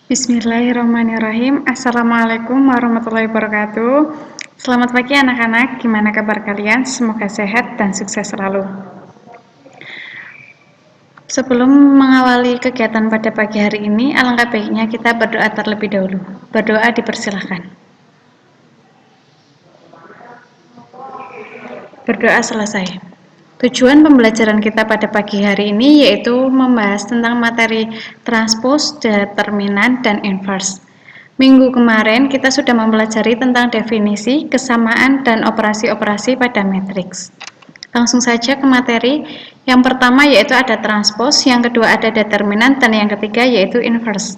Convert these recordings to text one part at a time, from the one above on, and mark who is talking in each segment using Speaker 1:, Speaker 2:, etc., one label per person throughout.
Speaker 1: Bismillahirrahmanirrahim. Assalamualaikum warahmatullahi wabarakatuh. Selamat pagi anak-anak, gimana kabar kalian? Semoga sehat dan sukses selalu. Sebelum mengawali kegiatan pada pagi hari ini, alangkah baiknya kita berdoa terlebih dahulu. Berdoa dipersilahkan. Berdoa selesai. Tujuan pembelajaran kita pada pagi hari ini yaitu membahas tentang materi transpose, determinan, dan inverse. Minggu kemarin kita sudah mempelajari tentang definisi, kesamaan, dan operasi-operasi pada matriks. Langsung saja ke materi. Yang pertama yaitu ada transpose, yang kedua ada determinan, dan yang ketiga yaitu inverse.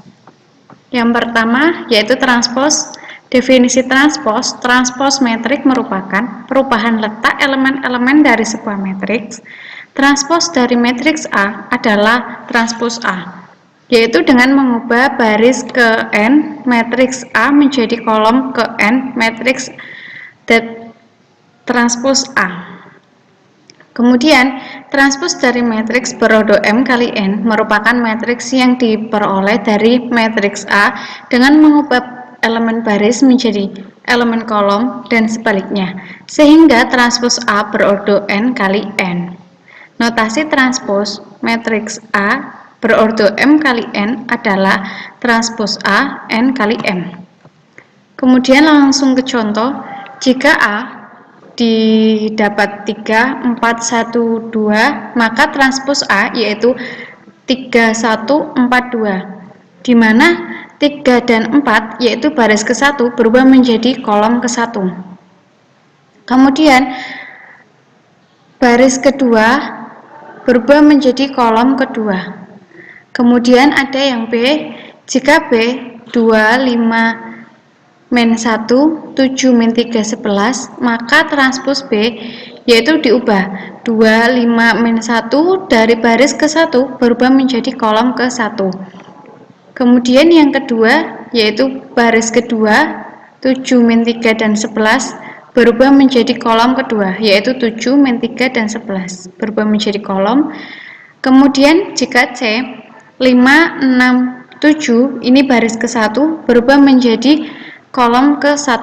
Speaker 1: Yang pertama yaitu transpose. Definisi transpose metrik merupakan perubahan letak elemen-elemen dari sebuah matriks. Transpose dari matriks A adalah transpose A, yaitu dengan mengubah baris ke N matriks A menjadi kolom ke N matriks transpose A. Kemudian, transpose dari matriks berordo M kali N merupakan matriks yang diperoleh dari matriks A dengan mengubah elemen baris menjadi elemen kolom dan sebaliknya, sehingga transpose A berordo N kali N. Notasi transpose matriks A berordo M kali N adalah transpose A N kali M. Kemudian langsung ke contoh, jika A didapat 3, 4, 1, 2, maka transpose A yaitu 3, 1, 4, 2, di mana 3 dan 4 yaitu baris ke-1 berubah menjadi kolom ke-1. Kemudian baris kedua berubah menjadi kolom kedua. Kemudian ada yang B, jika B 2, 5, min 1, 7, min 3, 11, maka transpose B yaitu diubah 2, 5, min 1 dari baris ke-1 berubah menjadi kolom ke-1. Kemudian yang kedua yaitu baris kedua 7, min 3, dan 11 berubah menjadi kolom kedua, yaitu 7, min 3, dan 11 berubah menjadi kolom. Kemudian jika C 5, 6, 7 ini baris ke-1 berubah menjadi kolom ke-1.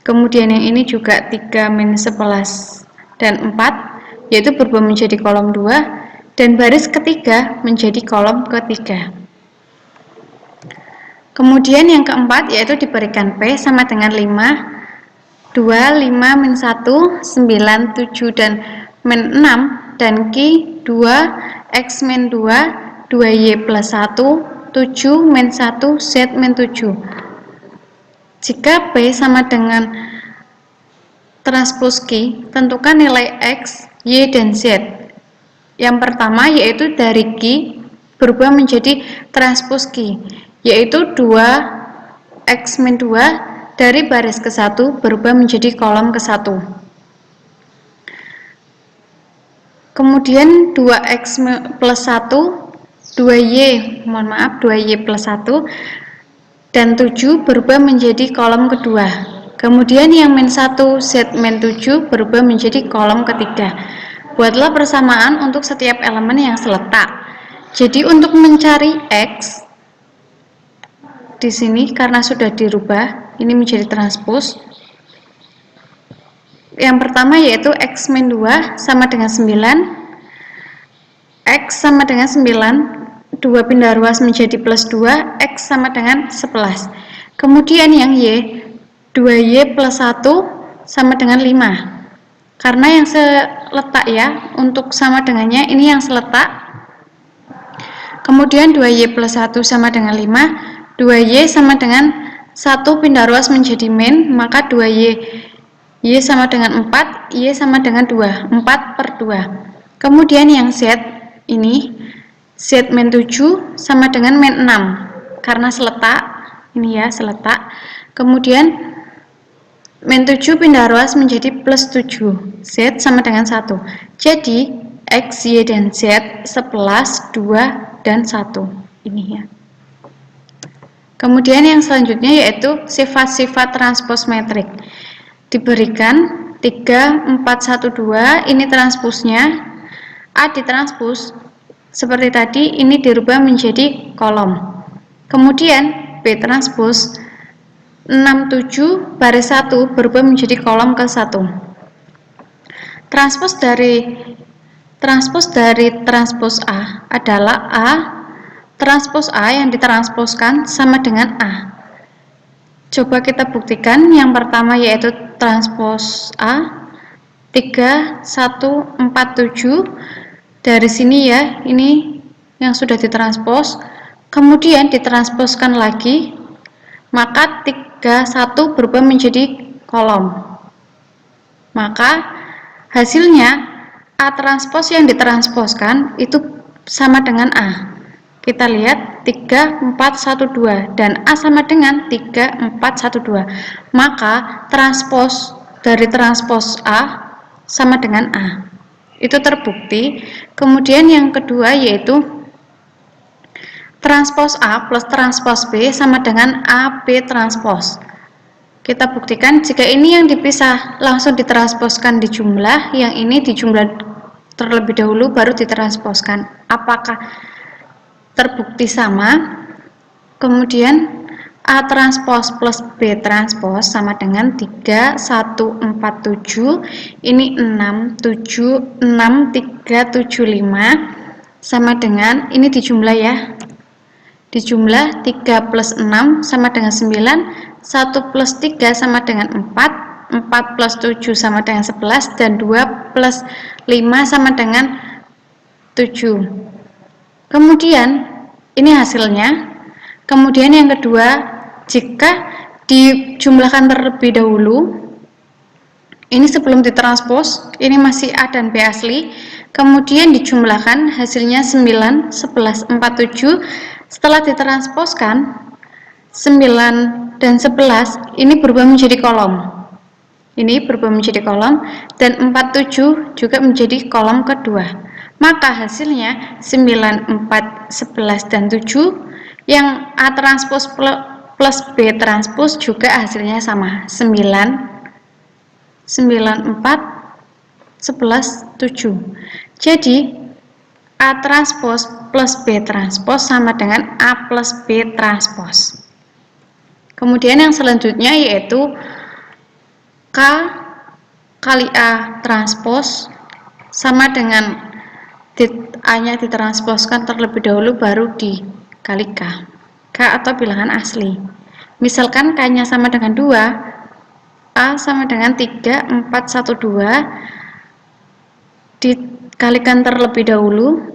Speaker 1: Kemudian yang ini juga 3, min 11, dan 4 yaitu berubah menjadi kolom 2, dan baris ketiga menjadi kolom ketiga. Kemudian yang keempat yaitu diberikan P sama dengan 5, 2, 5, min 1, 9, 7, dan min 6, dan Q 2, X min 2, 2Y plus 1, 7, min 1, Z min 7. Jika P sama dengan transpose Q, tentukan nilai X, Y, dan Z. Yang pertama yaitu dari Q berubah menjadi transpose Q, yaitu 2 X min 2 dari baris ke-1 berubah menjadi kolom ke-1. Kemudian 2X plus 1, 2Y plus 1, dan 7 berubah menjadi kolom kedua. Kemudian yang min 1, Z min 7 berubah menjadi kolom ketiga. Buatlah persamaan untuk setiap elemen yang seletak. Jadi untuk mencari X di sini karena sudah dirubah, ini menjadi transpose. Yang pertama yaitu X min 2 sama dengan 9, X sama dengan 9, 2 pindah ruas menjadi plus 2, X sama dengan 11. Kemudian yang Y, 2Y plus 1 sama dengan 5. Karena yang seletak ya, untuk sama dengannya ini yang seletak. Kemudian 2Y plus 1 sama dengan 5, 2Y sama dengan 1 pindah ruas menjadi min, maka 2Y, Y sama dengan 4, Y sama dengan 2, 4 per 2. Kemudian yang Z ini, Z min 7 sama dengan min 6, karena seletak, ini ya seletak. Kemudian min 7 pindah ruas menjadi plus 7, Z sama dengan 1. Jadi X, Y, dan Z 11, 2, dan 1, ini ya. Kemudian yang selanjutnya yaitu sifat-sifat transpose metrik. Diberikan 3, 4, 1, 2, ini transposnya. A ditranspos seperti tadi, ini dirubah menjadi kolom. Kemudian B transpos 67 baris 1 berubah menjadi kolom ke-1. Transpos dari transpos A adalah A transpos A yang ditransposkan sama dengan A. Coba kita buktikan. Yang pertama yaitu transpos A 3147. Dari sini ya, ini yang sudah ditranspos, kemudian ditransposkan lagi, maka 31 berubah menjadi kolom. Maka hasilnya A transpos yang ditransposkan itu sama dengan A. Kita lihat 3412 dan A sama dengan 3412. Maka transpos dari transpos A sama dengan A. Itu terbukti. Kemudian yang kedua yaitu transpos A plus transpos B sama dengan AB transpos. Kita buktikan jika ini yang dipisah langsung ditransposkan di jumlah, yang ini dijumlah terlebih dahulu baru ditransposkan. Apakah terbukti sama? Kemudian A transpos plus B transpos sama dengan 3147. Ini 6375 sama dengan, ini dijumlah ya, dijumlah 3 plus 6 sama dengan 9, 1 plus 3 sama dengan 4, 4 plus 7 sama dengan 11, dan 2 plus 5 sama dengan 7. Kemudian ini hasilnya. Kemudian yang kedua, jika dijumlahkan terlebih dahulu, ini sebelum ditranspos, ini masih A dan B asli, kemudian dijumlahkan hasilnya 9, 11, 47. Setelah ditransposkan 9 dan 11 ini berubah menjadi kolom. Ini berubah menjadi kolom, dan 47 juga menjadi kolom kedua. Maka hasilnya 9, 4, 11, dan 7. Yang A transpos plus B transpos juga hasilnya sama, 9, 4, 11, 7. Jadi A transpos plus B transpos sama dengan A plus B transpos. Kemudian yang selanjutnya yaitu K kali A transpos sama dengan A-nya ditransposkan terlebih dahulu baru dikali K. K atau bilangan asli. Misalkan K-nya sama dengan 2, A sama dengan 3, 4, 1, 2, dikalikan terlebih dahulu.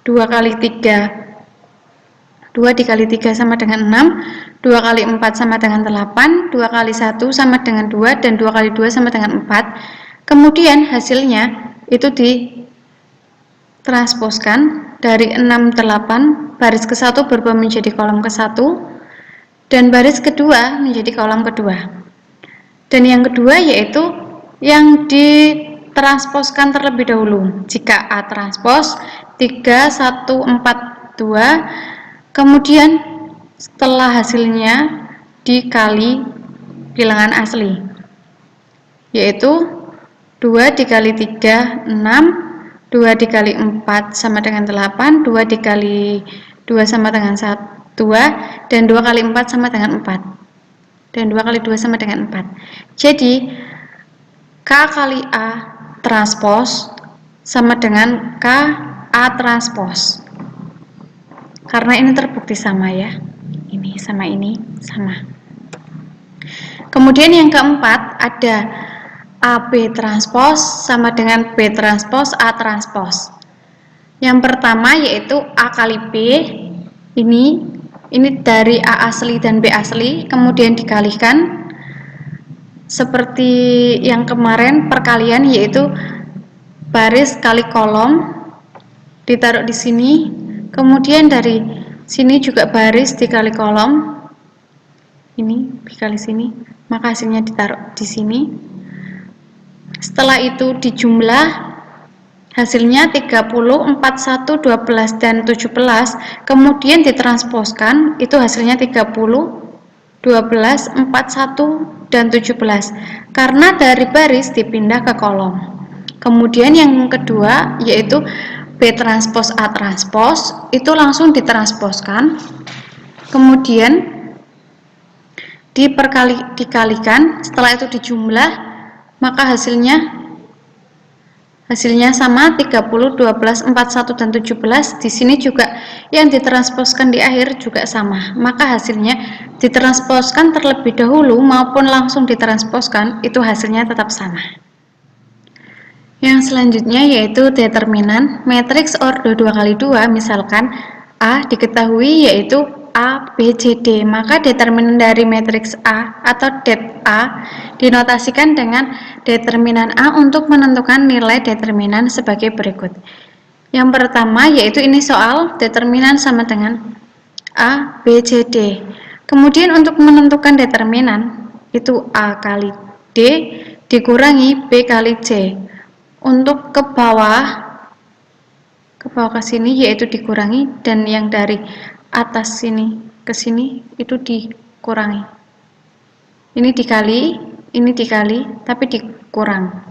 Speaker 1: 2 kali 3, 2 dikali 3 sama dengan 6, 2 kali 4 sama dengan 8, 2 kali 1 sama dengan 2, dan 2 kali 2 sama dengan 4. Kemudian hasilnya itu ditransposkan dari 6, 8, baris ke-1 berubah menjadi kolom ke-1, dan baris kedua menjadi kolom kedua. Dan yang kedua yaitu yang ditransposkan terlebih dahulu. Jika A transpos 3, 1, 4, 2, kemudian setelah hasilnya dikali bilangan asli, yaitu 2 dikali 3, 6, 2 dikali 4 sama dengan 8, 2 dikali 2 sama dengan 2, dan 2 kali 4 sama dengan 4, dan 2 kali 2 sama dengan 4. Jadi K kali A transpos sama dengan K A transpos, karena ini terbukti sama ya, ini sama ini sama. Kemudian yang keempat ada AB transpos sama dengan B transpos A transpos. Yang pertama yaitu A kali B, ini dari A asli dan B asli, kemudian dikalikan seperti yang kemarin perkalian, yaitu baris kali kolom ditaruh di sini, kemudian dari sini juga baris dikali kolom, ini dikali sini, maka hasilnya ditaruh di sini. Setelah itu dijumlah, hasilnya 30, 41, 12, dan 17, kemudian ditransposkan, itu hasilnya 30, 12, 41, dan 17, karena dari baris dipindah ke kolom. Kemudian yang kedua yaitu B transpos A transpos, itu langsung ditransposkan, kemudian dikalikan, setelah itu dijumlah, maka hasilnya sama 30, 12, 41 dan 17. Di sini juga yang ditransposkan di akhir juga sama, maka hasilnya ditransposkan terlebih dahulu maupun langsung ditransposkan, itu hasilnya tetap sama. Yang selanjutnya yaitu determinan matriks ordo 2x2. Misalkan A diketahui yaitu A, B, C, D, maka determinan dari matriks A atau det A dinotasikan dengan determinan A untuk menentukan nilai determinan sebagai berikut. Yang pertama yaitu ini soal determinan sama dengan A, B, C, D. Kemudian untuk menentukan determinan itu A kali D dikurangi B kali C. Untuk ke bawah ke sini yaitu dikurangi, dan yang dari atas sini ke sini itu dikurangi. Ini dikali, tapi dikurang.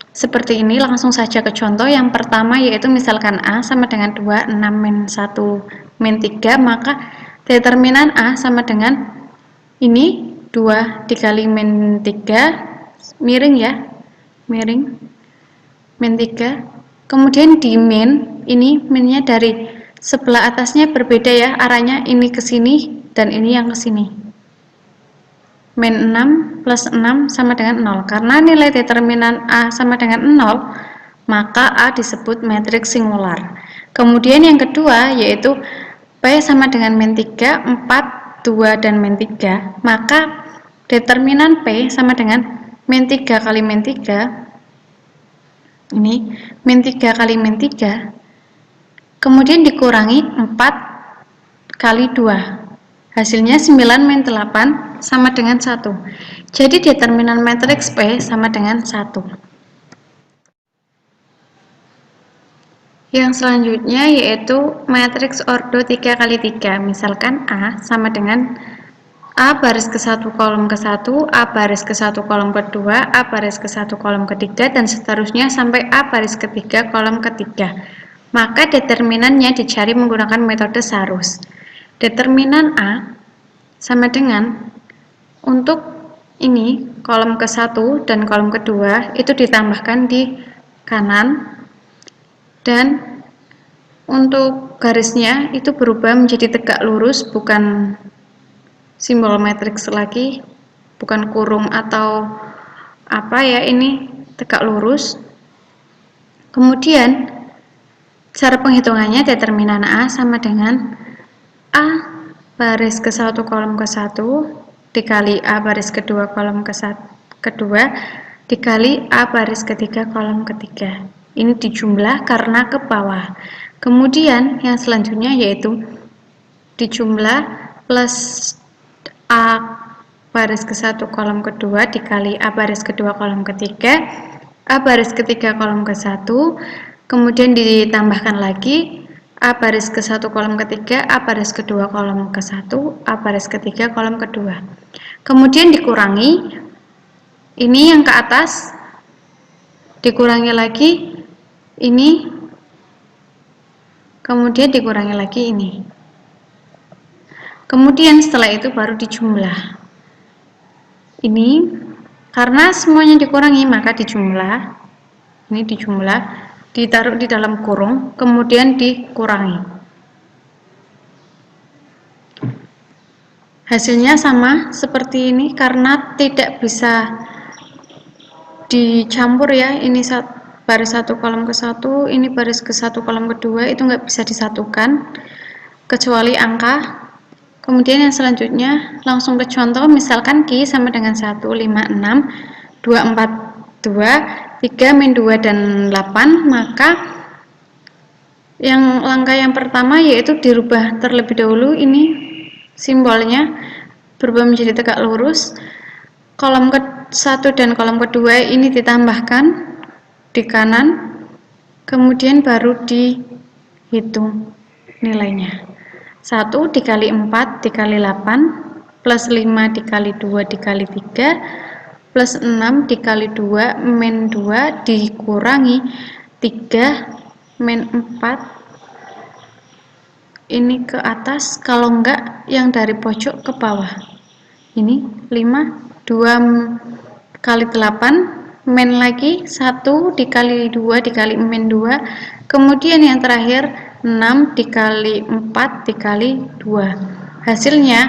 Speaker 1: Seperti ini, langsung saja ke contoh. Yang pertama yaitu misalkan A sama dengan 2, 6 min 1 min 3, maka determinan A sama dengan ini 2 dikali min 3, miring ya, miring, min 3. Kemudian di min, ini minnya dari sebelah atasnya berbeda ya, arahnya ini ke sini dan ini yang ke sini. Min 6 plus 6 sama dengan 0. Karena nilai determinan A sama dengan 0, maka A disebut matriks singular. Kemudian yang kedua yaitu P sama dengan min 3, 4, 2, dan min 3, maka determinan P sama dengan min 3 kali min 3, ini min 3 kali min 3, kemudian dikurangi 4 kali 2, hasilnya 9 min 8 sama dengan 1. Jadi determinan matriks P sama dengan 1. Yang selanjutnya yaitu matriks ordo 3 kali 3. Misalkan A sama dengan A baris ke-1 kolom ke-1, A baris ke-1 kolom ke-2, A baris ke-1 kolom ke-3, dan seterusnya sampai A baris ke-3 kolom ke-3. Maka determinannya dicari menggunakan metode Sarus. Determinan A sama dengan, untuk ini kolom ke-1 dan kolom ke-2 itu ditambahkan di kanan, dan untuk garisnya itu berubah menjadi tegak lurus, bukan simbol matriks lagi, bukan kurung atau apa ya, ini tegak lurus. Kemudian cara penghitungannya determinan A sama dengan A baris ke-1 kolom ke-1 dikali A baris ke-2 kolom ke-2 dikali A baris ke-3 kolom ke-3. Ini dijumlah karena ke bawah. Kemudian yang selanjutnya yaitu dijumlah plus A baris ke-1 kolom ke-2 dikali A baris ke-2 kolom ke-3, A baris ke-3 kolom ke-1, kemudian ditambahkan lagi A baris ke-1 kolom ke-3, A baris ke-2 kolom ke-1, A baris ke-3 kolom ke-2. Kemudian dikurangi, ini yang ke atas, dikurangi lagi ini, kemudian dikurangi lagi ini. Kemudian setelah itu baru dijumlah. Ini karena semuanya dikurangi maka dijumlah. Ini dijumlah, ditaruh di dalam kurung, kemudian dikurangi. Hasilnya sama seperti ini karena tidak bisa dicampur ya. Ini baris 1 kolom ke-1, ini baris ke-1 kolom ke-2, itu nggak bisa disatukan kecuali angka. Kemudian yang selanjutnya langsung ke contoh, misalkan Q sama dengan 1, 5, 6, 2, 4, 2, 3, min 2, dan 8, maka langkah yang pertama yaitu dirubah terlebih dahulu, ini simbolnya berubah menjadi tegak lurus, kolom ke-1 dan kolom ke-2 ini ditambahkan di kanan, kemudian baru dihitung nilainya. 1 dikali 4 dikali 8 plus 5 dikali 2 dikali 3 plus 6 dikali 2 min 2 dikurangi 3 min 4 ini ke atas, kalau enggak yang dari pojok ke bawah. Ini 5, 2 kali 8, min lagi 1 dikali 2 dikali min 2, kemudian yang terakhir 6 dikali 4 dikali 2. Hasilnya,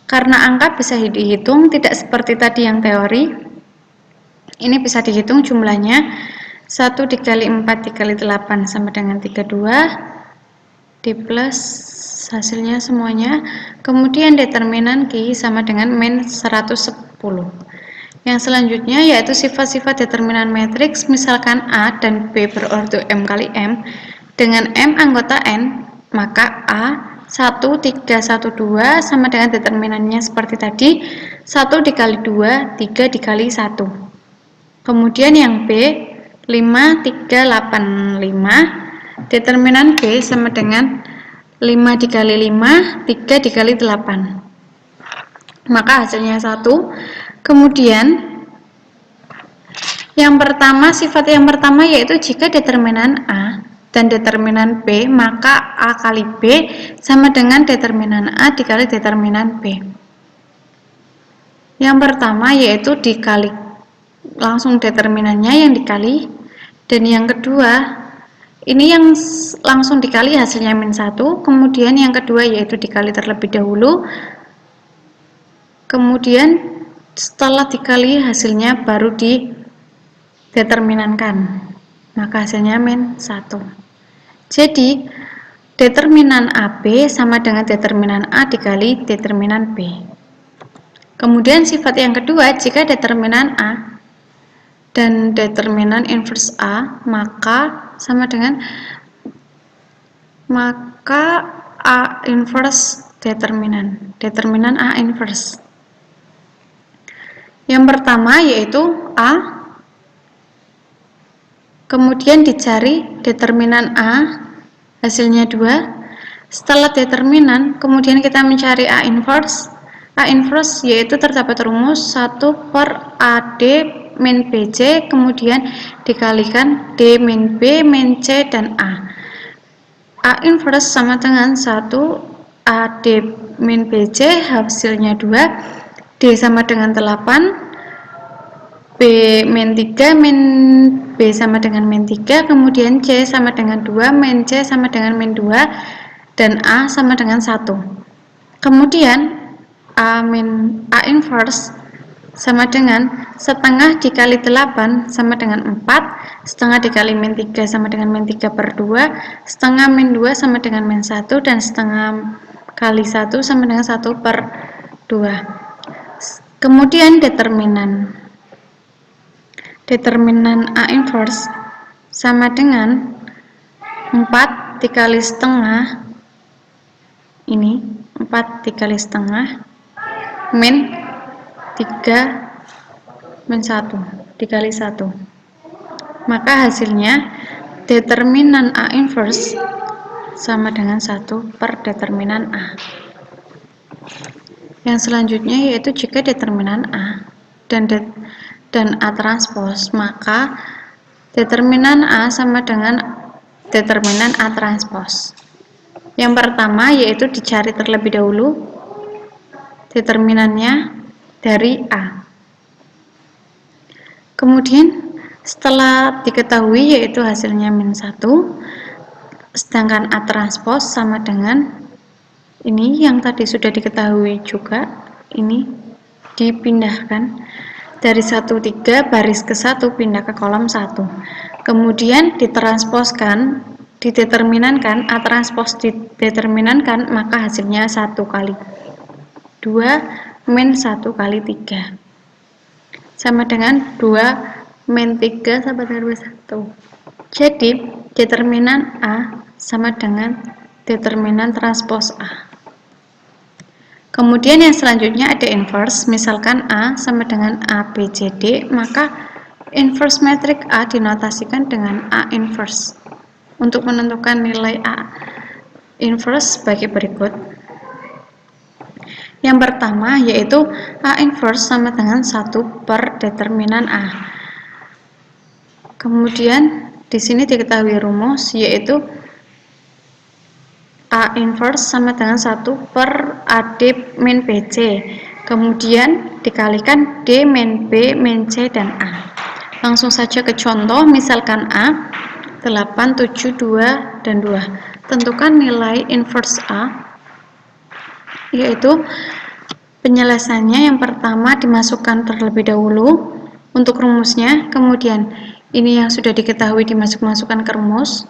Speaker 1: karena angka bisa dihitung, tidak seperti tadi yang teori, ini bisa dihitung jumlahnya. 1 dikali 4 dikali 8 sama dengan 32, di plus hasilnya semuanya, kemudian determinan Q sama dengan min 110. Yang selanjutnya yaitu sifat-sifat determinan matriks, misalkan A dan B berordo M kali M dengan M anggota N, maka A 1, 3, 1, 2 sama dengan determinannya seperti tadi, 1 dikali 2, 3 dikali 1. Kemudian yang B 5, 3, 8, 5, determinan B sama dengan 5 dikali 5, 3 dikali 8. Maka hasilnya 1. Kemudian yang pertama, sifat yang pertama yaitu jika determinan A dan determinan B, maka A kali B sama dengan determinan A dikali determinan B. Yang pertama yaitu dikali, langsung determinannya yang dikali, dan yang kedua ini yang langsung dikali hasilnya min 1, kemudian yang kedua yaitu dikali terlebih dahulu, kemudian setelah dikali hasilnya baru dideterminankan, maka hasilnya min 1. Jadi determinan AB sama dengan determinan A dikali determinan B. Kemudian sifat yang kedua, jika determinan A dan determinan inverse A, maka sama dengan A inverse determinan A inverse. Yang pertama yaitu A, kemudian dicari determinan A, hasilnya 2. Setelah determinan, kemudian kita mencari A inverse. A inverse yaitu terdapat rumus 1 per AD min BC, kemudian dikalikan D min B min C dan A. A inverse sama dengan 1 AD min BC, hasilnya 2, D sama dengan 8, B min 3 min B sama dengan min 3, kemudian C sama dengan 2, min C sama dengan min 2, dan A sama dengan 1. Kemudian A inverse sama dengan setengah dikali 8 sama dengan 4, setengah dikali min 3 sama dengan min 3 per 2, setengah min 2 sama dengan min 1, dan setengah kali 1 sama dengan 1 per 2. Kemudian determinan A inverse sama dengan 4 dikali setengah, ini 4 dikali setengah min 3 min 1 dikali 1, maka hasilnya determinan A inverse sama dengan 1 per determinan A. Yang selanjutnya yaitu jika determinan A dan A transpose, maka determinan A sama dengan determinan A transpose. Yang pertama yaitu dicari terlebih dahulu determinannya dari A. Kemudian setelah diketahui yaitu hasilnya min 1, sedangkan A transpose sama dengan ini yang tadi sudah diketahui juga, ini dipindahkan dari 1,3 baris ke 1 pindah ke kolom 1. Kemudian ditransposkan, dideterminankan, A transpose dideterminankan, maka hasilnya 1 kali 2 min 1 kali 3 sama dengan 2 min 3 sama dengan 1. Jadi determinan A sama dengan determinan transpose A. Kemudian yang selanjutnya ada inverse, misalkan A sama dengan A, B, C, D, maka inverse metrik A dinotasikan dengan A inverse. Untuk menentukan nilai A inverse sebagai berikut. Yang pertama yaitu A inverse sama dengan 1 per determinan A. Kemudian di sini diketahui rumus yaitu A inverse sama dengan 1 per AD min BC. Kemudian dikalikan D min B min C dan A. Langsung saja ke contoh, misalkan A 8, 7, 2, dan 2. Tentukan nilai inverse A, yaitu penyelesaiannya yang pertama dimasukkan terlebih dahulu untuk rumusnya, kemudian ini yang sudah diketahui dimasukkan ke rumus,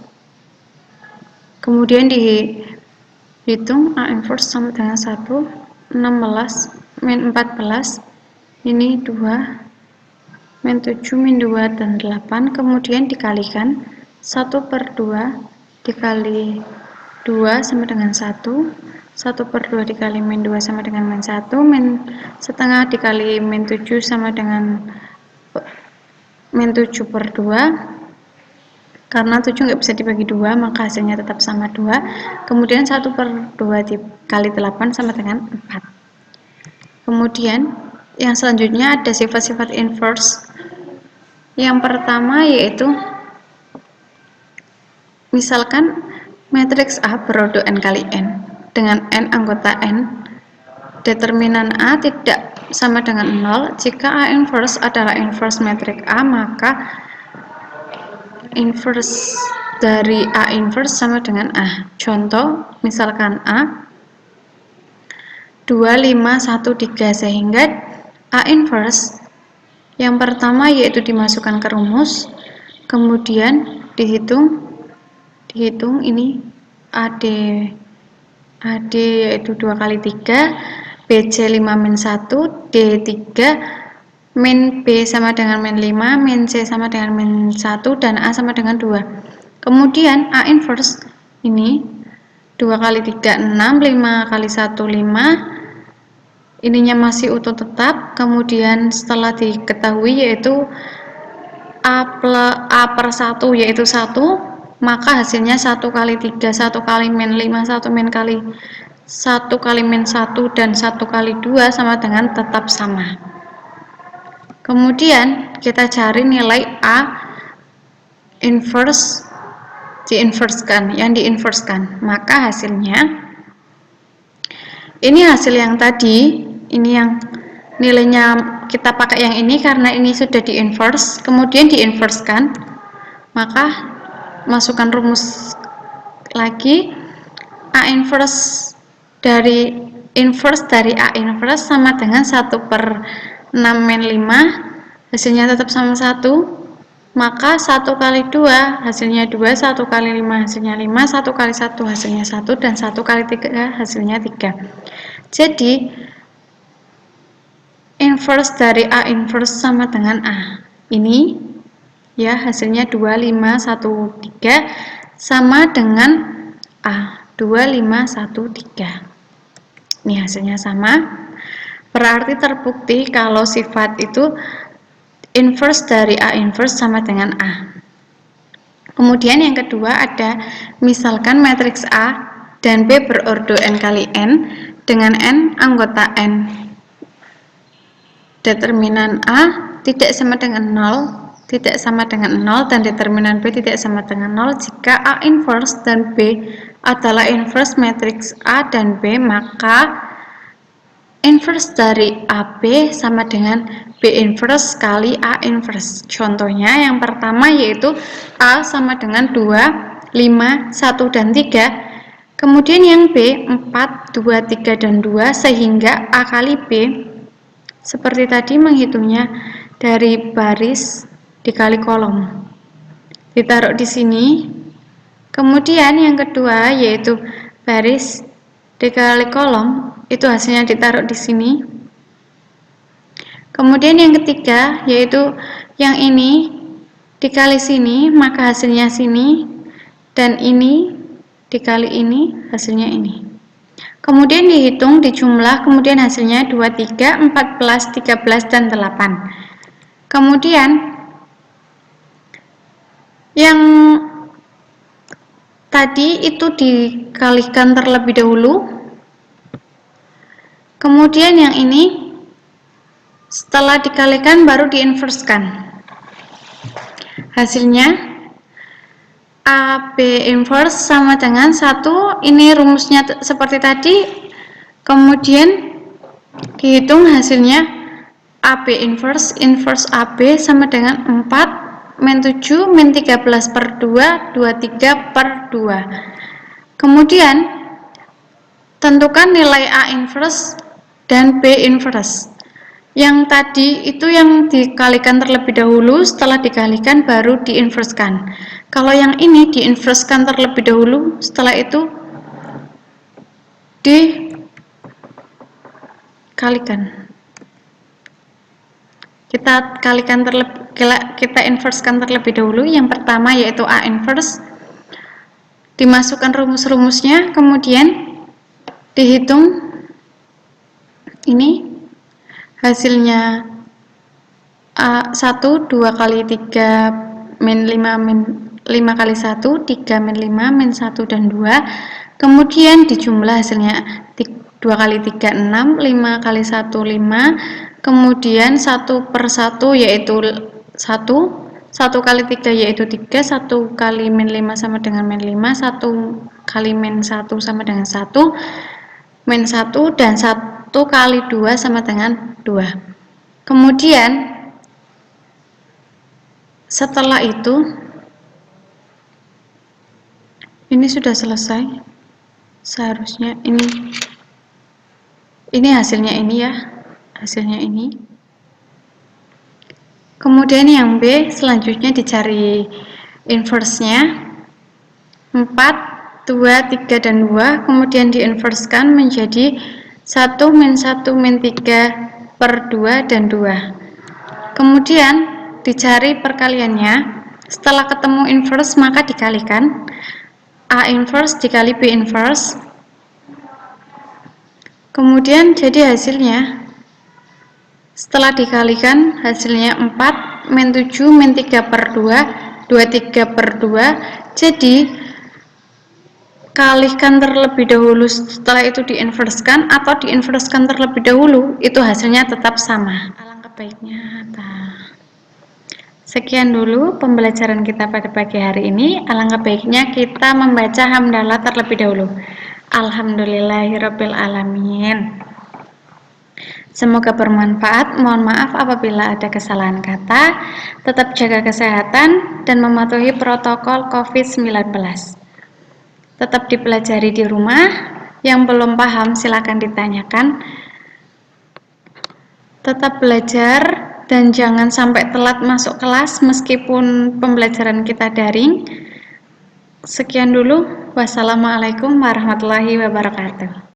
Speaker 1: kemudian dihitung A inverse sama dengan 1, 16, min 14, ini 2, min 7, min 2, dan 8, kemudian dikalikan 1 per 2 dikali 2 sama dengan 1, 1 per 2 dikali min 2 sama dengan min 1, min setengah dikali min 7 sama dengan min 7 per 2. Karena 7 nggak bisa dibagi 2, maka hasilnya tetap sama 2. Kemudian 1 per 2 dikali 8 sama dengan 4. Kemudian yang selanjutnya ada sifat-sifat inverse. Yang pertama yaitu misalkan matriks A berordo n kali n dengan n anggota n, determinan A tidak sama dengan 0. Jika A inverse adalah inverse matriks A, maka inverse dari A inverse sama dengan A. Contoh, misalkan A 2, 5, 1, 3, sehingga A inverse yang pertama yaitu dimasukkan ke rumus, kemudian dihitung ini AD yaitu 2 kali 3, BC 5 min 1, D 3, min B sama dengan min 5, min C sama dengan min 1, dan A sama dengan 2. Kemudian A inverse ini 2 kali 3, 6, 5 kali 1, 5, ininya masih utuh tetap. Kemudian setelah diketahui yaitu A per 1 yaitu 1, maka hasilnya 1 kali 3, 1 kali min 5, 1 min kali 1 kali min 1, dan 1 kali 2 sama dengan tetap sama. Kemudian kita cari nilai A inverse yang diinverskan. Maka hasilnya ini hasil yang tadi, ini yang nilainya kita pakai yang ini karena ini sudah diinverse, kemudian diinverskan, maka masukkan rumus lagi. A inverse dari A inverse sama dengan 1 per 6 min 5, hasilnya tetap sama 1, maka 1 kali 2 hasilnya 2, 1 kali 5 hasilnya 5, 1 kali 1 hasilnya 1, dan 1 kali 3 hasilnya 3. Jadi inverse dari A inverse sama dengan A ini ya, hasilnya 2, 5, 1, 3 sama dengan A 2, 5, 1, 3. Ini hasilnya sama, berarti terbukti kalau sifat itu inverse dari A inverse sama dengan A. Kemudian yang kedua ada misalkan matriks A dan B berordo n kali n dengan n anggota n, determinan A tidak sama dengan 0, dan determinan B tidak sama dengan 0. Jika A inverse dan B adalah inverse matriks A dan B, maka inverse dari AB sama dengan B inverse kali A inverse. Contohnya yang pertama yaitu A sama dengan 2, 5, 1, dan 3. Kemudian yang B 4, 2, 3, dan 2, sehingga A kali B seperti tadi menghitungnya dari baris dikali kolom, ditaruh di sini. Kemudian yang kedua yaitu baris dikali kolom, itu hasilnya ditaruh di sini. Kemudian yang ketiga yaitu yang ini dikali sini, maka hasilnya sini, dan ini dikali ini, hasilnya ini. Kemudian dihitung, dijumlah, kemudian hasilnya 2, 3, 14, 13, dan 8. Kemudian yang tadi itu dikalikan terlebih dahulu, kemudian yang ini setelah dikalikan baru diinverskan. Hasilnya AB inverse sama dengan 1, ini rumusnya seperti tadi, kemudian dihitung hasilnya AB inverse AB sama dengan 4 min 7 min 13 per 2, 23 per 2. Kemudian tentukan nilai A inverse dan B inverse. Yang tadi itu yang dikalikan terlebih dahulu, setelah dikalikan baru diinverskan. Kalau yang ini diinverskan terlebih dahulu, setelah itu dikalikan. Kita inverskan terlebih dahulu. Yang pertama yaitu A inverse, dimasukkan rumus-rumusnya, kemudian dihitung ini hasilnya A 1, 2 kali 3 min 5 min 5 kali 1, 3 min 5 min 1 dan 2, kemudian dijumlah hasilnya 2 kali 3 6, 5 kali 1 5, kemudian 1 per 1 yaitu 1, 1 kali 3 yaitu 3, 1 kali min 5 sama dengan min 5, 1 kali min 1 sama dengan 1, min 1, dan 1 kali 2 sama dengan 2. Kemudian setelah itu ini sudah selesai, seharusnya ini hasilnya ini ya, hasilnya ini. Kemudian yang B selanjutnya dicari inverse-nya 4, 2, 3 dan 2, kemudian diinverskan menjadi 1 min 1 min 3 per 2 dan 2. Kemudian dicari perkaliannya. Setelah ketemu inverse maka dikalikan. A inverse dikali B inverse. Kemudian jadi hasilnya setelah dikalikan hasilnya 4 min 7 min 3 per 2, 23 per 2. Jadi kalikan terlebih dahulu, setelah itu diinverskan atau diinverskan terlebih dahulu, itu hasilnya tetap sama. Alangkah baiknya. Sekian dulu pembelajaran kita pada pagi hari ini. Alangkah baiknya kita membaca hamdalah terlebih dahulu. Alhamdulillahirabbil alamin. Semoga bermanfaat. Mohon maaf apabila ada kesalahan kata. Tetap jaga kesehatan dan mematuhi protokol COVID-19. Tetap dipelajari di rumah. Yang belum paham silakan ditanyakan. Tetap belajar dan jangan sampai telat masuk kelas meskipun pembelajaran kita daring. Sekian dulu. Wassalamualaikum warahmatullahi wabarakatuh.